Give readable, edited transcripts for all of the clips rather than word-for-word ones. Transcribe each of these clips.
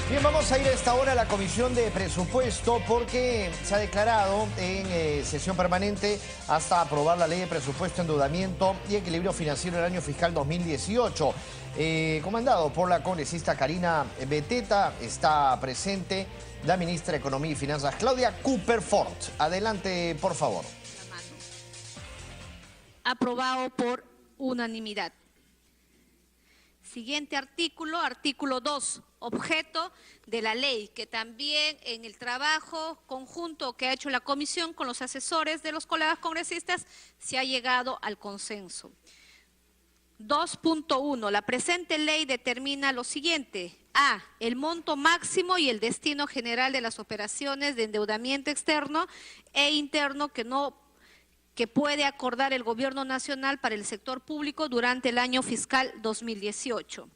Bien, vamos a ir a esta hora a la Comisión de Presupuesto porque se ha declarado en sesión permanente hasta aprobar la Ley de Presupuesto, Endeudamiento y Equilibrio Financiero del año fiscal 2018. Comandado por la congresista Karina Beteta, está presente la ministra de Economía y Finanzas, Claudia Cooper Ford. Adelante, por favor. Aprobado por unanimidad. Siguiente artículo, artículo 2, objeto de la ley, que también en el trabajo conjunto que ha hecho la comisión con los asesores de los colegas congresistas se ha llegado al consenso. 2.1. La presente ley determina lo siguiente. A. El monto máximo y el destino general de las operaciones de endeudamiento externo e interno que puede acordar el Gobierno Nacional para el sector público durante el año fiscal 2018.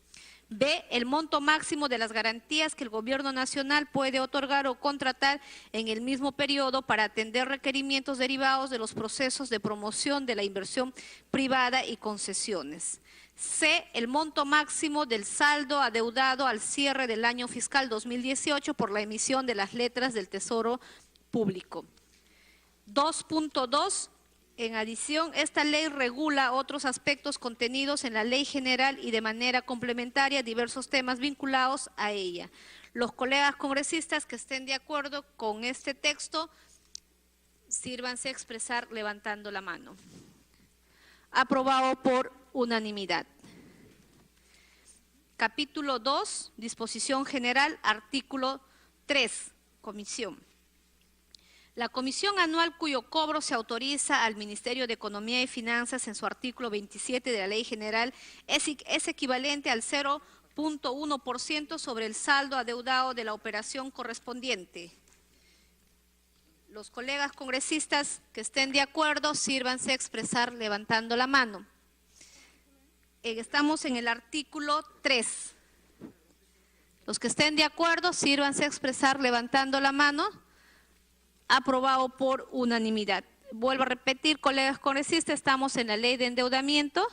B. El monto máximo de las garantías que el Gobierno Nacional puede otorgar o contratar en el mismo periodo para atender requerimientos derivados de los procesos de promoción de la inversión privada y concesiones. C. El monto máximo del saldo adeudado al cierre del año fiscal 2018 por la emisión de las letras del Tesoro Público. 2.2. En adición, esta ley regula otros aspectos contenidos en la Ley General y de manera complementaria diversos temas vinculados a ella. Los colegas congresistas que estén de acuerdo con este texto, sírvanse a expresar levantando la mano. Aprobado por unanimidad. Capítulo 2, disposición general, artículo 3, comisión. La comisión anual cuyo cobro se autoriza al Ministerio de Economía y Finanzas en su artículo 27 de la Ley General es equivalente al 0.1% sobre el saldo adeudado de la operación correspondiente. Los colegas congresistas que estén de acuerdo, sírvanse a expresar levantando la mano. Estamos en el artículo 3. Los que estén de acuerdo, sírvanse a expresar levantando la mano. Aprobado por unanimidad. Vuelvo a repetir, colegas congresistas, estamos en la ley de endeudamiento,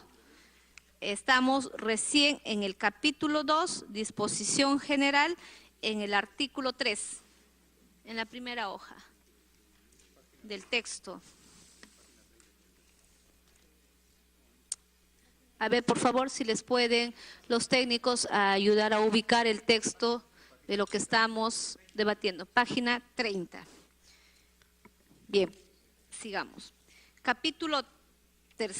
estamos recién en el capítulo 2, disposición general, en el artículo 3, en la primera hoja del texto. A ver, por favor, si les pueden los técnicos ayudar a ubicar el texto de lo que estamos debatiendo. Página 30. Bien, sigamos. Capítulo 3,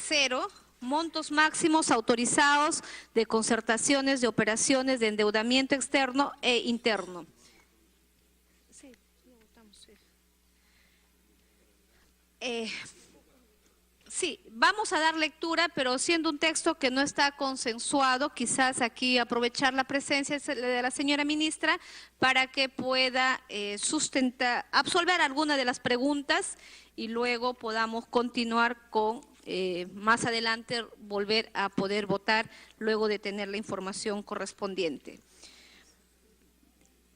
montos máximos autorizados de concertaciones de operaciones de endeudamiento externo e interno. Sí, vamos a dar lectura, pero siendo un texto que no está consensuado, quizás aquí aprovechar la presencia de la señora ministra para que pueda absolver alguna de las preguntas y luego podamos continuar con, más adelante, volver a poder votar luego de tener la información correspondiente.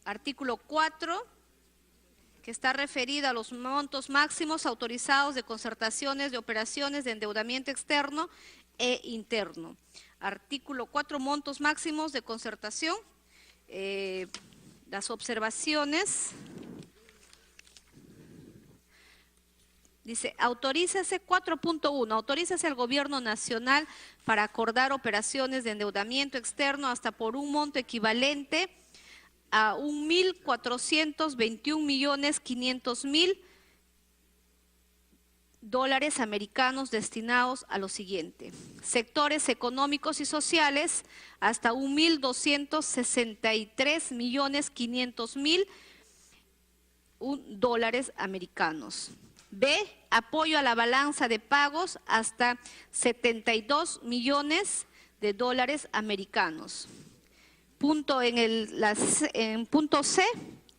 Artículo 4. Que está referida a los montos máximos autorizados de concertaciones de operaciones de endeudamiento externo e interno. Artículo 4, montos máximos de concertación. Las observaciones. Dice, autorízase 4.1, autorízase al Gobierno Nacional para acordar operaciones de endeudamiento externo hasta por un monto equivalente a 1.421.500.000 dólares americanos destinados a lo siguiente. Sectores económicos y sociales hasta 1.263.500.000 dólares americanos. B. Apoyo a la balanza de pagos hasta 72 millones de dólares americanos. En punto C,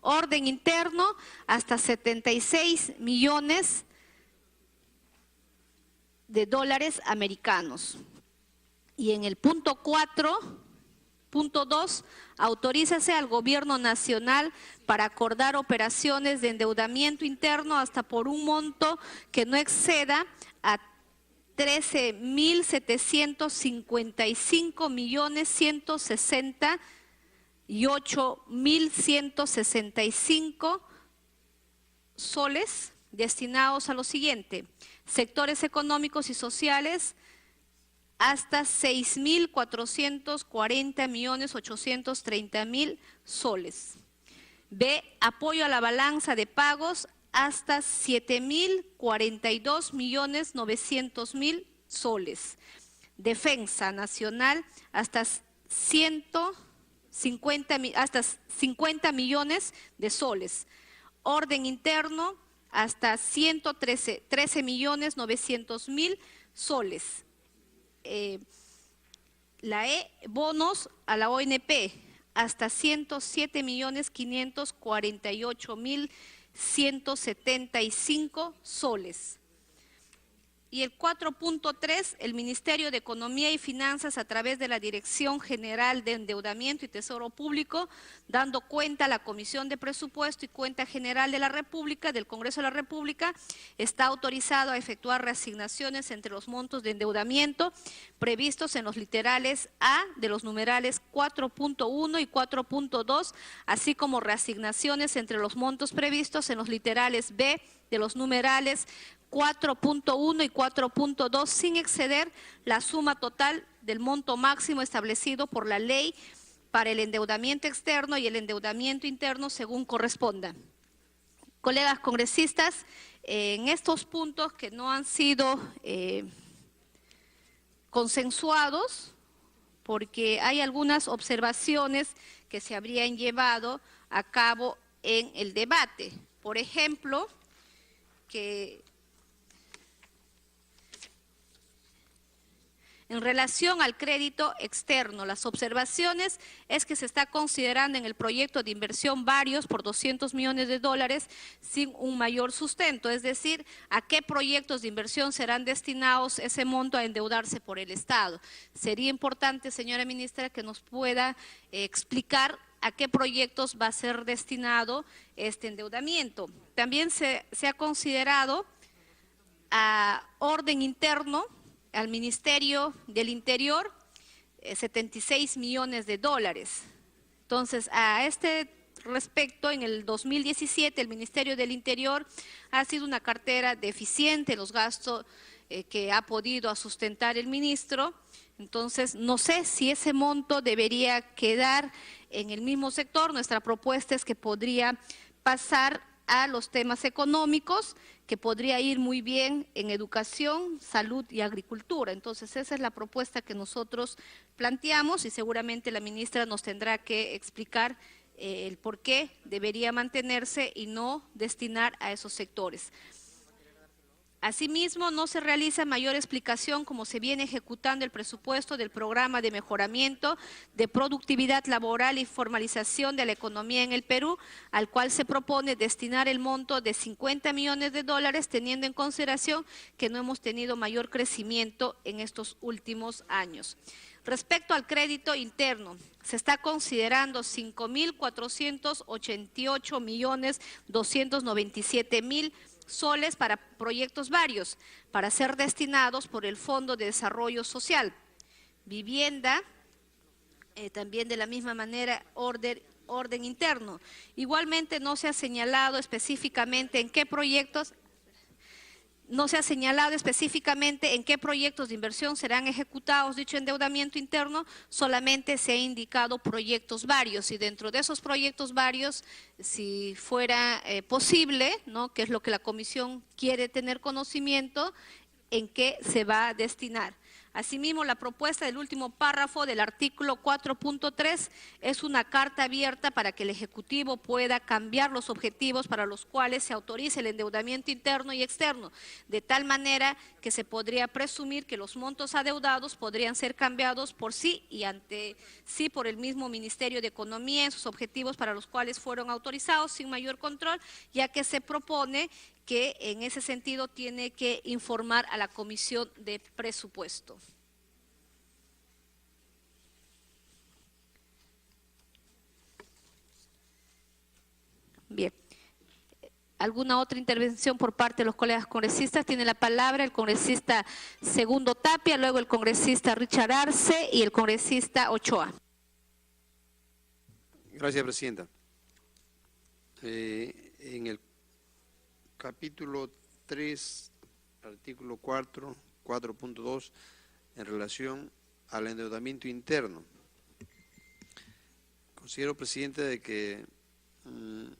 orden interno hasta 76 millones de dólares americanos. Y en el punto 4, punto 2, autorízase al Gobierno Nacional para acordar operaciones de endeudamiento interno hasta por un monto que no exceda a 13.755.160 8.165 soles destinados a lo siguiente: sectores económicos y sociales, hasta 6.440.830.000 soles. B, apoyo a la balanza de pagos, hasta 7.042.900.000 soles. Defensa nacional, hasta 50 millones de soles. Orden interno, hasta 13.900.000 soles. La E, bonos a la ONP, hasta 107.548.175 soles. Y el 4.3, el Ministerio de Economía y Finanzas, a través de la Dirección General de Endeudamiento y Tesoro Público, dando cuenta a la Comisión de Presupuesto y Cuenta General de la República, del Congreso de la República, está autorizado a efectuar reasignaciones entre los montos de endeudamiento previstos en los literales A de los numerales 4.1 y 4.2, así como reasignaciones entre los montos previstos en los literales B de los numerales 4.1 y 4.2 sin exceder la suma total del monto máximo establecido por la ley para el endeudamiento externo y el endeudamiento interno según corresponda. Colegas congresistas, en estos puntos que no han sido consensuados, porque hay algunas observaciones que se habrían llevado a cabo en el debate. Por ejemplo, que en relación al crédito externo, las observaciones es que se está considerando en el proyecto de inversión varios por 200 millones de dólares sin un mayor sustento, es decir, a qué proyectos de inversión serán destinados ese monto a endeudarse por el Estado. Sería importante, señora ministra, que nos pueda explicar a qué proyectos va a ser destinado este endeudamiento. También se ha considerado a orden interno, al Ministerio del Interior, 76 millones de dólares. Entonces, a este respecto, en el 2017, el Ministerio del Interior ha sido una cartera deficiente en los gastos que ha podido sustentar el ministro. Entonces, no sé si ese monto debería quedar en el mismo sector. Nuestra propuesta es que podría pasar a los temas económicos, que podría ir muy bien en educación, salud y agricultura. Entonces, esa es la propuesta que nosotros planteamos y seguramente la ministra nos tendrá que explicar el por qué debería mantenerse y no destinar a esos sectores. Asimismo, no se realiza mayor explicación cómo se viene ejecutando el presupuesto del programa de mejoramiento de productividad laboral y formalización de la economía en el Perú, al cual se propone destinar el monto de 50 millones de dólares, teniendo en consideración que no hemos tenido mayor crecimiento en estos últimos años. Respecto al crédito interno, se está considerando 5.488.297.000 soles para proyectos varios, para ser destinados por el Fondo de Desarrollo Social. Vivienda, también de la misma manera, orden interno. Igualmente no se ha señalado específicamente en qué proyectos de inversión serán ejecutados dicho endeudamiento interno, solamente se ha indicado proyectos varios y dentro de esos proyectos varios, si fuera posible, ¿no?, que es lo que la comisión quiere tener conocimiento, en qué se va a destinar. Asimismo, la propuesta del último párrafo del artículo 4.3 es una carta abierta para que el Ejecutivo pueda cambiar los objetivos para los cuales se autoriza el endeudamiento interno y externo, de tal manera que se podría presumir que los montos adeudados podrían ser cambiados por sí y ante sí por el mismo Ministerio de Economía en sus objetivos para los cuales fueron autorizados sin mayor control, ya que se propone que en ese sentido tiene que informar a la Comisión de Presupuesto. Bien. ¿Alguna otra intervención por parte de los colegas congresistas? Tiene la palabra el congresista Segundo Tapia, luego el congresista Richard Arce y el congresista Ochoa. Gracias, Presidenta. En el capítulo 3, artículo 4.2, en relación al endeudamiento interno, considero, Presidenta, de que en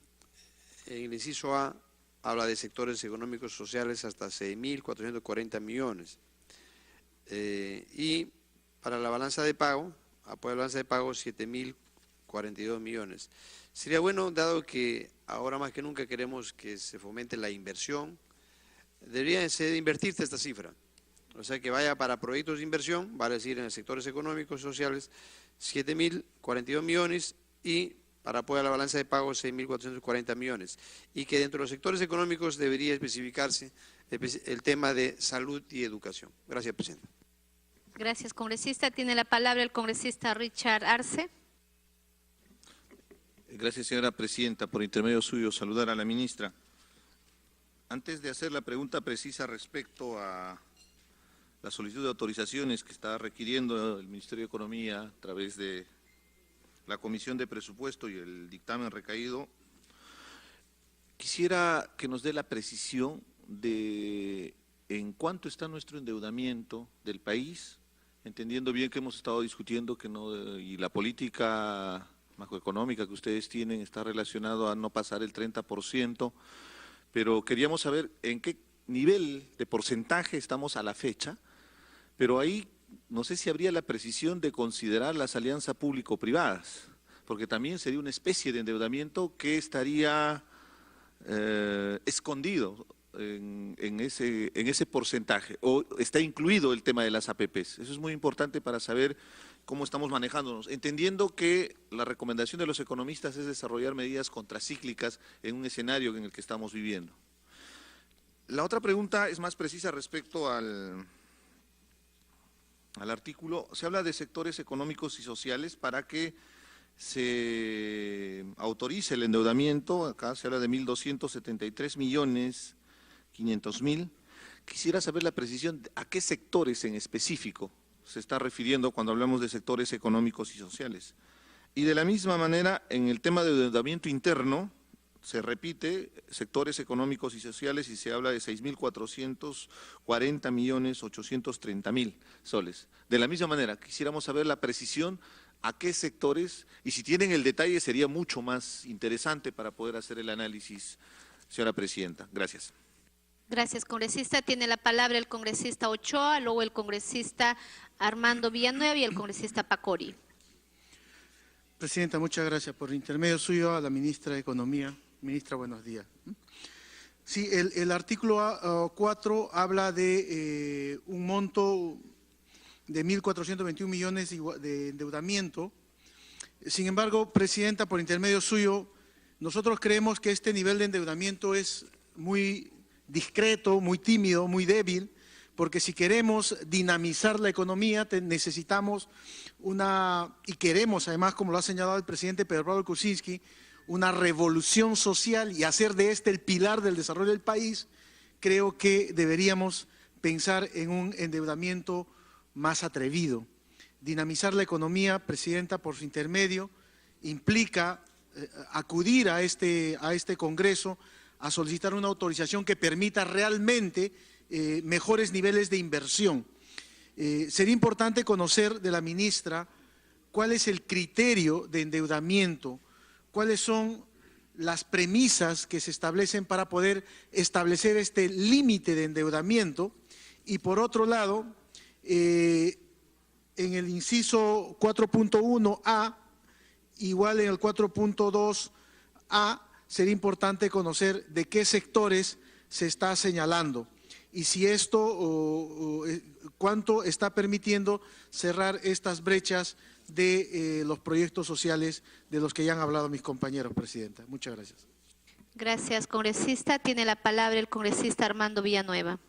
el inciso A habla de sectores económicos sociales hasta 6.440 millones. Y para la balanza de pago, apoyo a la balanza de pago, 7.042 millones. Sería bueno, dado que ahora más que nunca queremos que se fomente la inversión, debería invertirse esta cifra. O sea, que vaya para proyectos de inversión, vale decir, en los sectores económicos y sociales, 7.042 millones y para apoyo a la balanza de pago, 6.440 millones. Y que dentro de los sectores económicos debería especificarse el tema de salud y educación. Gracias, Presidenta. Gracias, congresista. Tiene la palabra el congresista Richard Arce. Gracias, señora Presidenta. Por intermedio suyo, saludar a la ministra. Antes de hacer la pregunta precisa respecto a la solicitud de autorizaciones que está requiriendo el Ministerio de Economía a través de la Comisión de Presupuesto y el dictamen recaído, quisiera que nos dé la precisión de en cuánto está nuestro endeudamiento del país, entendiendo bien que hemos estado discutiendo que no, y la política macroeconómica que ustedes tienen está relacionado a no pasar el 30%, pero queríamos saber en qué nivel de porcentaje estamos a la fecha, pero ahí no sé si habría la precisión de considerar las alianzas público-privadas, porque también sería una especie de endeudamiento que estaría escondido en ese porcentaje, o está incluido el tema de las APPs. Eso es muy importante para saber cómo estamos manejándonos, entendiendo que la recomendación de los economistas es desarrollar medidas contracíclicas en un escenario en el que estamos viviendo. La otra pregunta es más precisa respecto al artículo. Se habla de sectores económicos y sociales para que se autorice el endeudamiento. Acá se habla de 1.273.500.000. Quisiera saber la precisión a qué sectores en específico se está refiriendo cuando hablamos de sectores económicos y sociales. Y de la misma manera, en el tema de endeudamiento interno, se repite sectores económicos y sociales y se habla de 6.440.830.000 soles. De la misma manera, quisiéramos saber la precisión a qué sectores, y si tienen el detalle sería mucho más interesante para poder hacer el análisis, señora Presidenta. Gracias. Gracias, congresista. Tiene la palabra el congresista Ochoa, luego el congresista Armando Villanueva y el congresista Pacori. Presidenta, muchas gracias. Por intermedio suyo a la ministra de Economía. Ministra, buenos días. Sí, el artículo 4 habla de un monto de 1.421 millones de endeudamiento. Sin embargo, Presidenta, por intermedio suyo, nosotros creemos que este nivel de endeudamiento es muy discreto, muy tímido, muy débil, porque si queremos dinamizar la economía necesitamos y queremos además, como lo ha señalado el presidente Pedro Pablo Kuczynski, una revolución social y hacer de este el pilar del desarrollo del país. Creo que deberíamos pensar en un endeudamiento más atrevido. Dinamizar la economía, Presidenta, por su intermedio, implica acudir a este Congreso a solicitar una autorización que permita realmente mejores niveles de inversión. Sería importante conocer de la ministra cuál es el criterio de endeudamiento, cuáles son las premisas que se establecen para poder establecer este límite de endeudamiento. Y por otro lado, en el inciso 4.1a, igual en el 4.2a, sería importante conocer de qué sectores se está señalando y si esto, cuánto está permitiendo cerrar estas brechas de los proyectos sociales de los que ya han hablado mis compañeros, Presidenta. Muchas gracias. Gracias, congresista. Tiene la palabra el congresista Armando Villanueva.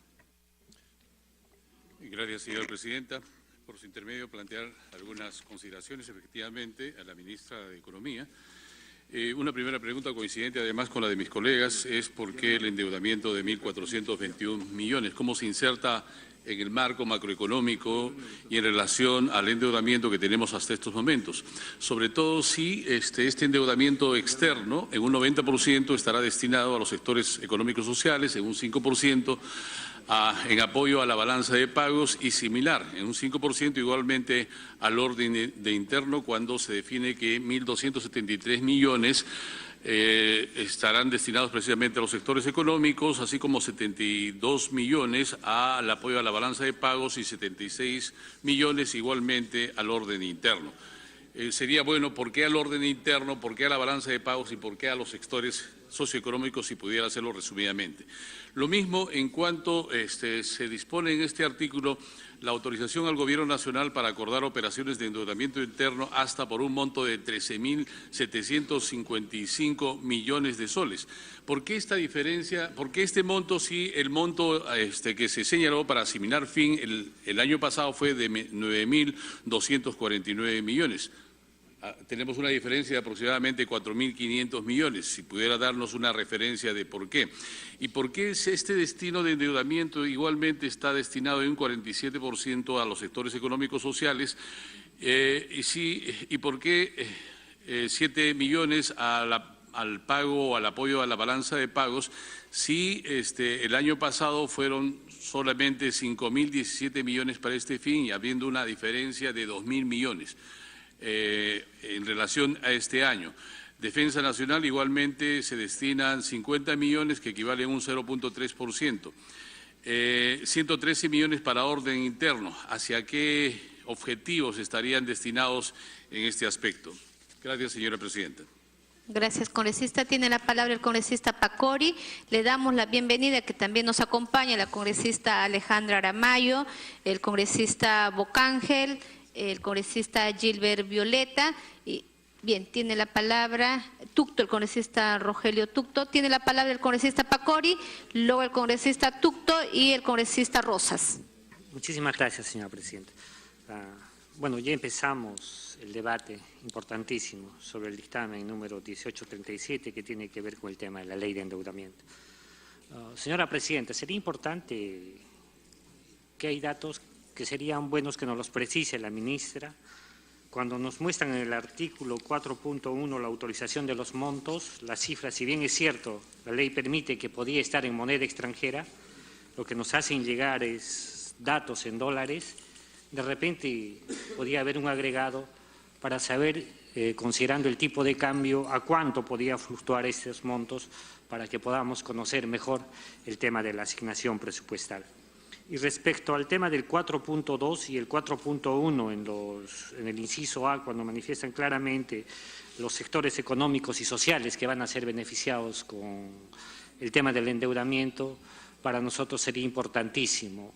Gracias, señora Presidenta. Por su intermedio, plantear algunas consideraciones, efectivamente, a la ministra de Economía. Una primera pregunta coincidente además con la de mis colegas es por qué el endeudamiento de 1.421 millones, cómo se inserta en el marco macroeconómico y en relación al endeudamiento que tenemos hasta estos momentos. Sobre todo si este endeudamiento externo, en un 90% estará destinado a los sectores económicos sociales, en un 5% en apoyo a la balanza de pagos y similar, en un 5% igualmente al orden de interno, cuando se define que 1.273 millones estarán destinados precisamente a los sectores económicos, así como 72 millones al apoyo a la balanza de pagos y 76 millones igualmente al orden interno. Sería bueno, ¿por qué al orden interno, por qué a la balanza de pagos y por qué a los sectores socioeconómicos, si pudiera hacerlo resumidamente? Lo mismo en cuanto se dispone en este artículo la autorización al Gobierno Nacional para acordar operaciones de endeudamiento interno hasta por un monto de 13.755 millones de soles. ¿Por qué esta diferencia? ¿Por qué este monto si el monto que se señaló para asimilar fin el año pasado fue de 9.249 millones? Tenemos una diferencia de aproximadamente 4.500 millones, si pudiera darnos una referencia de por qué. ¿Y por qué este destino de endeudamiento igualmente está destinado en un 47% a los sectores económicos sociales? ¿Y por qué 7 millones al pago o al apoyo a la balanza de pagos si el año pasado fueron solamente 5.017 millones para este fin y habiendo una diferencia de 2.000 millones? En relación a este año. Defensa Nacional igualmente se destinan 50 millones que equivalen a un 0.3%. 113 millones para orden interno. ¿Hacia qué objetivos estarían destinados en este aspecto? Gracias, señora presidenta. Gracias, congresista. Tiene la palabra el congresista Pacori. Le damos la bienvenida, que también nos acompaña la congresista Alejandra Aramayo, el congresista Bocángel, el congresista Gilbert Violeta. Y, bien, tiene la palabra Tucto, el congresista Rogelio Tucto. Tiene la palabra el congresista Pacori, luego el congresista Tucto y el congresista Rosas. Muchísimas gracias, señora presidenta. Bueno, ya empezamos el debate importantísimo sobre el dictamen número 1837 que tiene que ver con el tema de la ley de endeudamiento. Señora presidenta, sería importante que hay datos que serían buenos que nos los precise la ministra. Cuando nos muestran en el artículo 4.1 la autorización de los montos, las cifras, si bien es cierto, la ley permite que podía estar en moneda extranjera, lo que nos hacen llegar es datos en dólares. De repente podía haber un agregado para saber, considerando el tipo de cambio, a cuánto podía fluctuar estos montos para que podamos conocer mejor el tema de la asignación presupuestal. Y respecto al tema del 4.2 y el 4.1 en el inciso A, cuando manifiestan claramente los sectores económicos y sociales que van a ser beneficiados con el tema del endeudamiento, para nosotros sería importantísimo.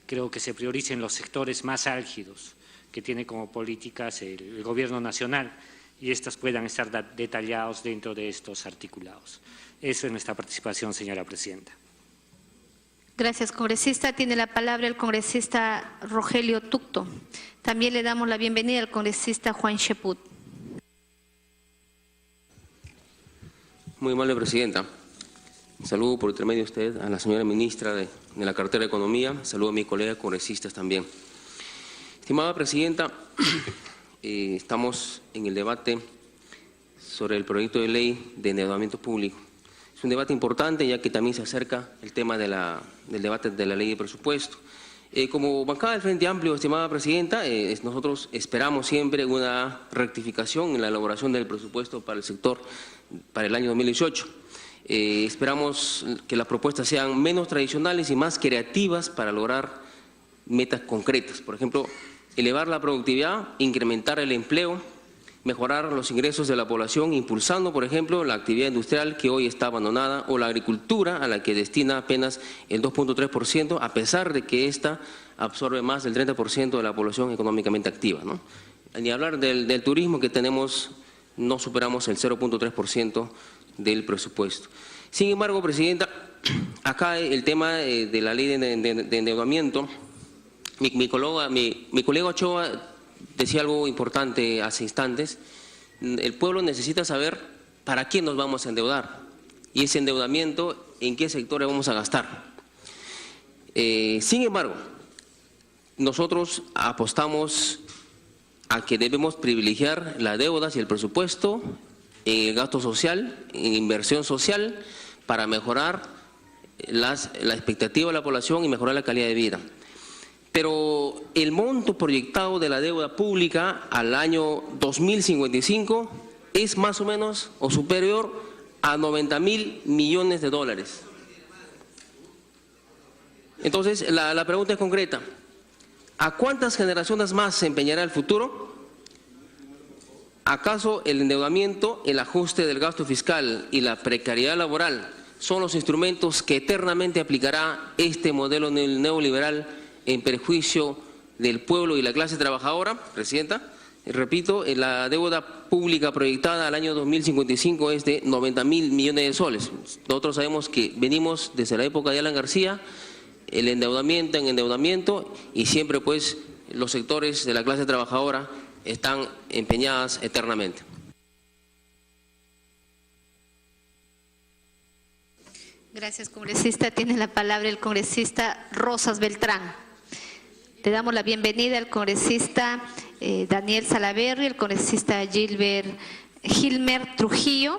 Creo que se prioricen los sectores más álgidos que tiene como políticas el Gobierno Nacional y estas puedan estar detallados dentro de estos articulados. Eso es nuestra participación, señora presidenta. Gracias, congresista. Tiene la palabra el congresista Rogelio Tucto. También le damos la bienvenida al congresista Juan Cheput. Muy amable presidenta. Saludo por intermedio de usted a la señora ministra de la cartera de Economía. Saludo a mis colegas congresistas también. Estimada presidenta, estamos en el debate sobre el proyecto de ley de endeudamiento público. Es un debate importante, ya que también se acerca el tema del debate de la ley de presupuesto. Como bancada del Frente Amplio, estimada presidenta, nosotros esperamos siempre una rectificación en la elaboración del presupuesto para el sector para el año 2018. Esperamos que las propuestas sean menos tradicionales y más creativas para lograr metas concretas. Por ejemplo, elevar la productividad, incrementar el empleo, mejorar los ingresos de la población, impulsando, por ejemplo, la actividad industrial que hoy está abandonada o la agricultura a la que destina apenas el 2.3%, a pesar de que ésta absorbe más del 30% de la población económicamente activa, ¿no? Ni hablar del turismo que tenemos, no superamos el 0.3% del presupuesto. Sin embargo, presidenta, acá el tema de la ley de endeudamiento, mi colega Ochoa decía algo importante hace instantes. El pueblo necesita saber para quién nos vamos a endeudar y ese endeudamiento en qué sectores vamos a gastar. Sin embargo, nosotros apostamos a que debemos privilegiar las deudas y el presupuesto en el gasto social, en inversión social, para mejorar la expectativa de la población y mejorar la calidad de vida. Pero el monto proyectado de la deuda pública al año 2055 es más o menos o superior a 90.000 millones de dólares. Entonces, la pregunta es concreta. ¿A cuántas generaciones más se empeñará el futuro? ¿Acaso el endeudamiento, el ajuste del gasto fiscal y la precariedad laboral son los instrumentos que eternamente aplicará este modelo neoliberal en perjuicio del pueblo y la clase trabajadora? Presidenta, repito, la deuda pública proyectada al año 2055 es de 90.000 millones de soles. Nosotros sabemos que venimos desde la época de Alan García, el endeudamiento en endeudamiento, y siempre pues los sectores de la clase trabajadora están empeñadas eternamente. Gracias, congresista. Tiene la palabra el congresista Rosas Beltrán. Le damos la bienvenida al congresista Daniel Salaverry, el congresista Gilmer Trujillo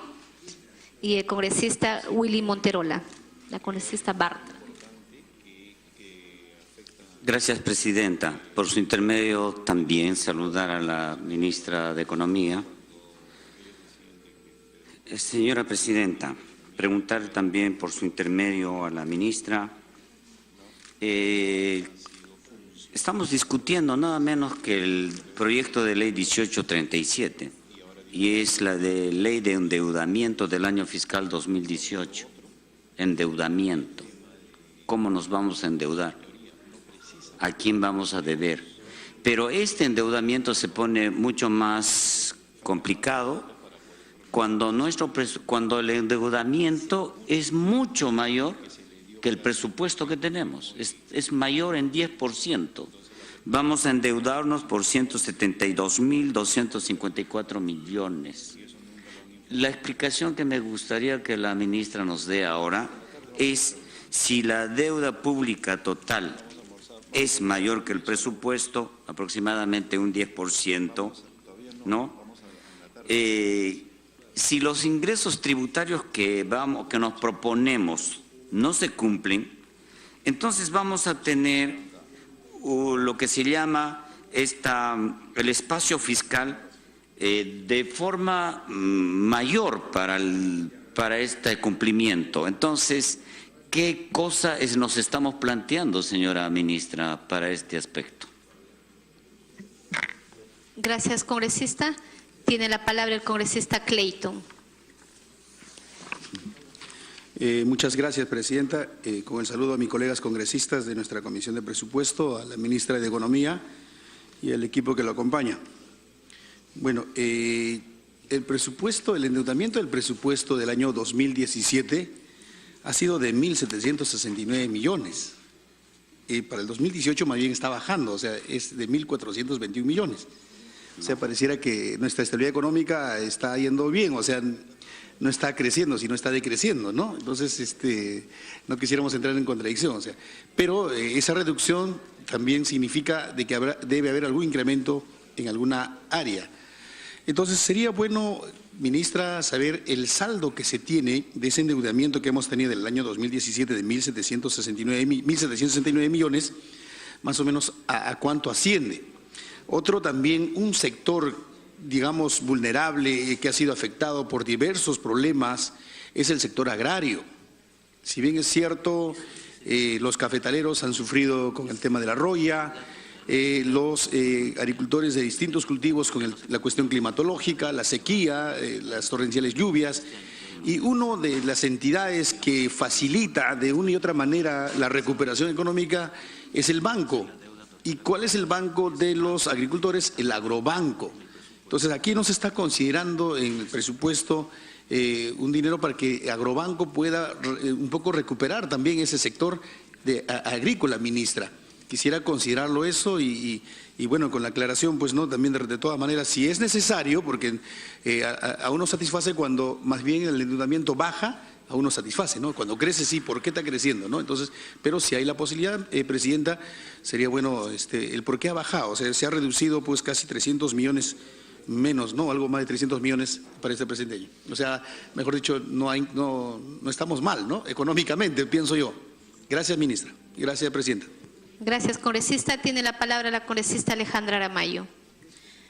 y el congresista Willy Monterola. La congresista Bartra. Gracias, presidenta. Por su intermedio también saludar a la ministra de Economía. Señora presidenta, preguntar también por su intermedio a la ministra. Estamos discutiendo nada menos que el proyecto de ley 1837 y es la de ley de endeudamiento del año fiscal 2018. Endeudamiento. ¿Cómo nos vamos a endeudar? ¿A quién vamos a deber? Pero este endeudamiento se pone mucho más complicado cuando el endeudamiento es mucho mayor que el presupuesto que tenemos, es mayor en 10%. Vamos a endeudarnos por 172.254 millones. La explicación que me gustaría que la ministra nos dé ahora es si la deuda pública total es mayor que el presupuesto, aproximadamente un 10%, ¿no? Si los ingresos tributarios que nos proponemos no se cumplen, entonces vamos a tener lo que se llama el espacio fiscal de forma mayor para este cumplimiento. Entonces, ¿qué cosa nos estamos planteando, señora ministra, para este aspecto? Gracias, congresista. Tiene la palabra el congresista Clayton. Muchas gracias, presidenta. Con el saludo a mis colegas congresistas de nuestra Comisión de Presupuesto, a la ministra de Economía y al equipo que lo acompaña. Bueno, el endeudamiento del presupuesto del año 2017 ha sido de 1.769 millones. Para el 2018 más bien está bajando, o sea, es de 1.421 millones. O sea, pareciera que nuestra estabilidad económica está yendo bien, o sea, no está creciendo, sino está decreciendo, ¿no? Entonces, no quisiéramos entrar en contradicción, o sea, pero esa reducción también significa de que debe haber algún incremento en alguna área. Entonces, sería bueno, ministra, saber el saldo que se tiene de ese endeudamiento que hemos tenido en el año 2017 de 1.769 millones, más o menos a cuánto asciende. Otro también, un sector, digamos, vulnerable que ha sido afectado por diversos problemas es el sector agrario. Si bien es cierto, los cafetaleros han sufrido con el tema de la roya, los agricultores de distintos cultivos con la cuestión climatológica, la sequía, las torrenciales lluvias, y una de las entidades que facilita de una y otra manera la recuperación económica es el banco. ¿Y cuál es el banco de los agricultores? El agrobanco. Entonces, aquí no se está considerando en el presupuesto un dinero para que Agrobanco pueda un poco recuperar también ese sector agrícola, ministra. quisiera considerarlo eso y bueno, con la aclaración, pues no, también de todas maneras, si es necesario, porque a uno satisface cuando más bien el endeudamiento baja, a uno satisface, ¿no? Cuando crece, sí, ¿por qué está creciendo, no? Entonces, pero si hay la posibilidad, Presidenta, sería bueno el por qué ha bajado, o sea, se ha reducido pues casi 300 millones menos, ¿no? Algo más de 300 millones para este presente año. O sea, mejor dicho, no estamos mal, ¿no? Económicamente, pienso yo. Gracias, ministra. Gracias, Presidenta. Gracias, congresista. Tiene la palabra la congresista Alejandra Aramayo.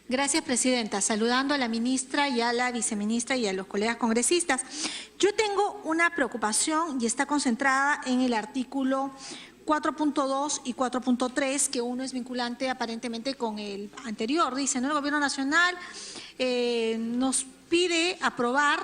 Gracias, Presidenta. Saludando a la ministra y a la viceministra y a los colegas congresistas. Yo tengo una preocupación y está concentrada en el artículo 4.2 y 4.3, que uno es vinculante aparentemente con el anterior. Dice, ¿no? El Gobierno Nacional nos pide aprobar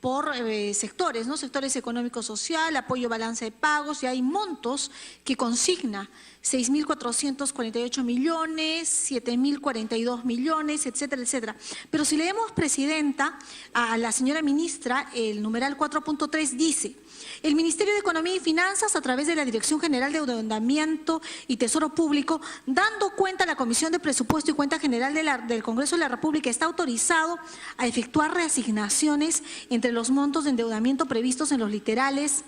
por sectores, ¿no? Sectores económico-social, apoyo, balance de pagos, y hay montos que consigna 6.448 millones, 7.042 millones, etcétera, etcétera. Pero si leemos, Presidenta, a la señora ministra, el numeral 4.3 dice: el Ministerio de Economía y Finanzas, a través de la Dirección General de Endeudamiento y Tesoro Público, dando cuenta a la Comisión de Presupuesto y Cuenta General del Congreso de la República, está autorizado a efectuar reasignaciones entre los montos de endeudamiento previstos en los literales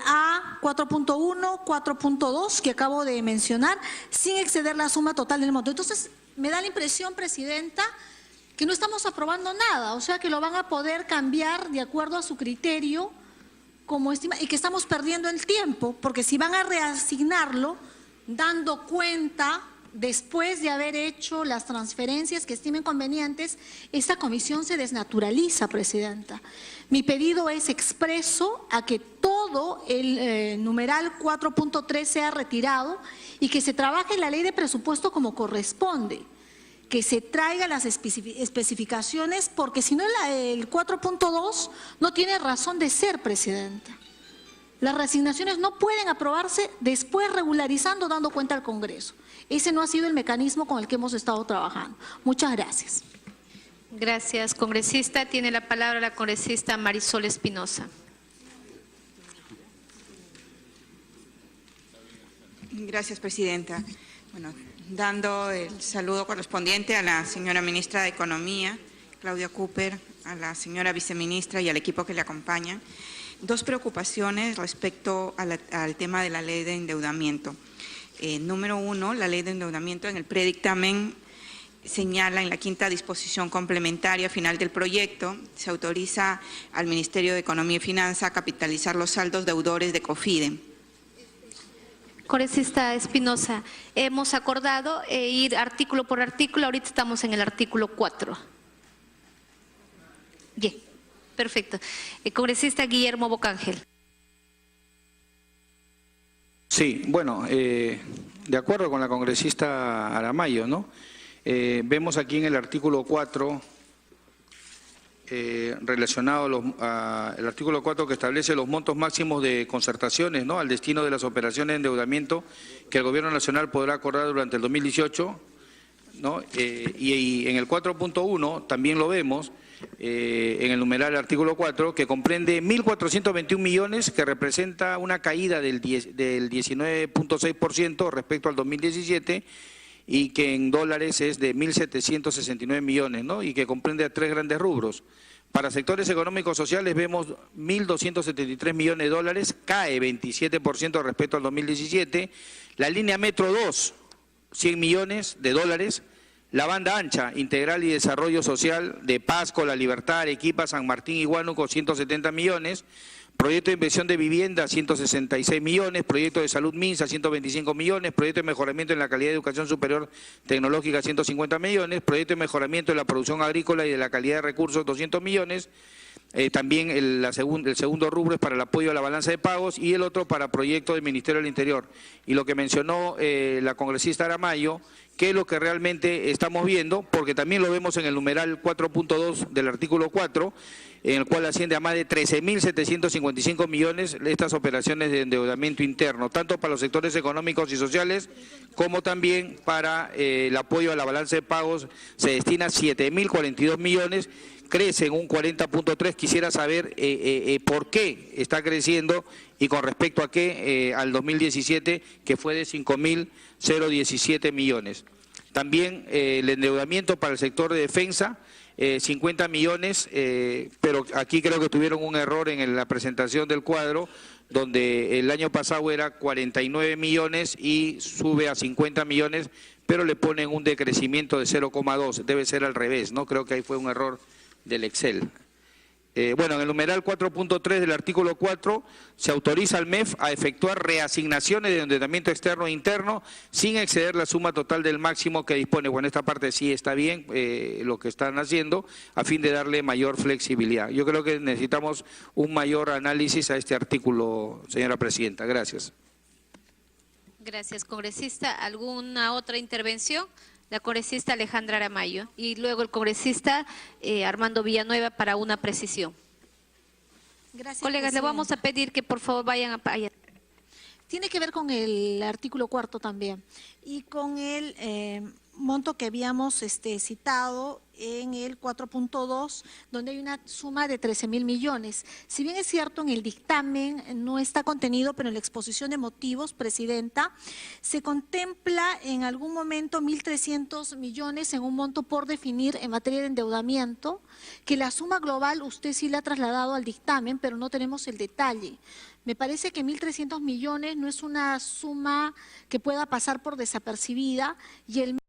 A 4.1, 4.2 que acabo de mencionar, sin exceder la suma total del monto. Entonces, me da la impresión, Presidenta, que no estamos aprobando nada, o sea que lo van a poder cambiar de acuerdo a su criterio como estima, y que estamos perdiendo el tiempo, porque si van a reasignarlo dando cuenta después de haber hecho las transferencias que estimen convenientes, esta comisión se desnaturaliza, Presidenta. Mi pedido es expreso a que todo el numeral 4.3 sea retirado y que se trabaje en la ley de presupuesto como corresponde, que se traiga las especificaciones, porque si no el 4.2 no tiene razón de ser, Presidenta. Las reasignaciones no pueden aprobarse después regularizando, dando cuenta al Congreso. Ese no ha sido el mecanismo con el que hemos estado trabajando. Muchas gracias. Gracias, congresista. Tiene la palabra la congresista Marisol Espinosa. Gracias, Presidenta. Bueno, dando el saludo correspondiente a la señora ministra de Economía, Claudia Cooper, a la señora viceministra y al equipo que le acompaña. Dos preocupaciones respecto al tema de la ley de endeudamiento. Número uno, la ley de endeudamiento en el predictamen señala en la quinta disposición complementaria final del proyecto, se autoriza al Ministerio de Economía y Finanzas a capitalizar los saldos deudores de COFIDE. Congresista Espinosa, hemos acordado ir artículo por artículo, ahorita estamos en el artículo 4. Bien, perfecto. Congresista Guillermo Bocángel. Sí, bueno, de acuerdo con la congresista Aramayo, ¿no? Vemos aquí en el artículo 4, relacionado al artículo 4 que establece los montos máximos de concertaciones, ¿no?, al destino de las operaciones de endeudamiento que el Gobierno Nacional podrá acordar durante el 2018, ¿no? Y en el 4.1 también lo vemos, en el numeral artículo 4, que comprende 1.421 millones, que representa una caída del 19.6% respecto al 2017, y que en dólares es de 1.769 millones, ¿no?, y que comprende a tres grandes rubros. Para sectores económicos sociales vemos 1.273 millones de dólares, cae 27% respecto al 2017. La línea Metro 2, 100 millones de dólares. La banda ancha, integral y desarrollo social de Pasco, La Libertad, Arequipa, San Martín y Huánuco, 170 millones. Proyecto de inversión de vivienda, 166 millones. Proyecto de salud MINSA, 125 millones. Proyecto de mejoramiento en la calidad de educación superior tecnológica, 150 millones. Proyecto de mejoramiento de la producción agrícola y de la calidad de recursos, 200 millones. También el segundo rubro es para el apoyo a la balanza de pagos y el otro para proyectos del Ministerio del Interior. Y lo que mencionó la congresista Aramayo, qué es lo que realmente estamos viendo, porque también lo vemos en el numeral 4.2 del artículo 4, en el cual asciende a más de 13.755 millones estas operaciones de endeudamiento interno, tanto para los sectores económicos y sociales, como también para el apoyo a la balanza de pagos, se destina 7.042 millones, crece en un 40.3, quisiera saber por qué está creciendo y con respecto a qué al 2017, que fue de 5.017 millones. También el endeudamiento para el sector de defensa, 50 millones, pero aquí creo que tuvieron un error en la presentación del cuadro, donde el año pasado era 49 millones y sube a 50 millones, pero le ponen un decrecimiento de 0,2, debe ser al revés, ¿no? Creo que ahí fue un error del Excel. Bueno, en el numeral 4.3 del artículo 4 se autoriza al MEF a efectuar reasignaciones de endeudamiento externo e interno sin exceder la suma total del máximo que dispone. Bueno, esta parte sí está bien lo que están haciendo a fin de darle mayor flexibilidad. Yo creo que necesitamos un mayor análisis a este artículo, señora presidenta. Gracias. Gracias, congresista. ¿Alguna otra intervención? La congresista Alejandra Aramayo y luego el congresista Armando Villanueva para una precisión. Gracias, colegas, le vamos a pedir que por favor vayan allá. Tiene que ver con el artículo 4 también y con el monto que habíamos citado en el 4.2, donde hay una suma de 13.000 millones. Si bien es cierto, en el dictamen no está contenido, pero en la exposición de motivos, Presidenta, se contempla en algún momento 1.300 millones en un monto por definir en materia de endeudamiento, que la suma global usted sí la ha trasladado al dictamen, pero no tenemos el detalle. Me parece que 1.300 millones no es una suma que pueda pasar por desapercibida y el